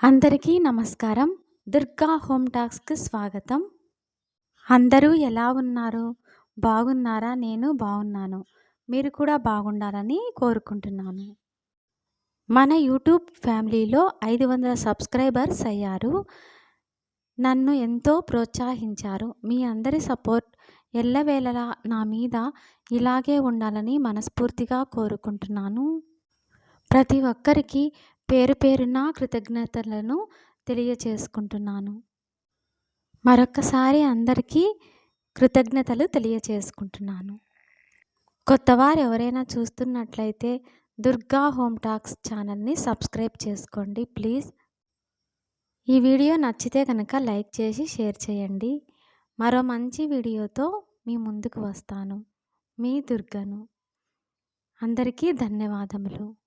అందరికీ నమస్కారం. దుర్గా హోమ్ టాక్స్‌కి స్వాగతం. అందరూ ఎలా ఉన్నారు? బాగున్నారా? నేను బాగున్నాను. మీరు కూడా బాగుండాలని కోరుకుంటున్నాను. మన యూట్యూబ్ ఫ్యామిలీలో 500 సబ్స్క్రైబర్స్ అయ్యారు. నన్ను ఎంతో ప్రోత్సహించారు. మీ అందరి సపోర్ట్ ఎల్లవేళలా నా మీద ఇలాగే ఉండాలని మనస్ఫూర్తిగా కోరుకుంటున్నాను. ప్రతి ఒక్కరికి పేరు పేరున కృతజ్ఞతలను తెలియచేసుకుంటున్నాను. మరొక్కసారి అందరికీ కృతజ్ఞతలు తెలియచేసుకుంటున్నాను. కొత్తవారు ఎవరైనా చూస్తున్నట్లయితే దుర్గా హోమ్ టాక్స్ ఛానల్ని సబ్స్క్రైబ్ చేసుకోండి ప్లీజ్. ఈ వీడియో నచ్చితే కనుక లైక్ చేసి షేర్ చేయండి. మరో మంచి వీడియోతో మీ ముందుకు వస్తాను. మీ దుర్గను. అందరికీ ధన్యవాదములు.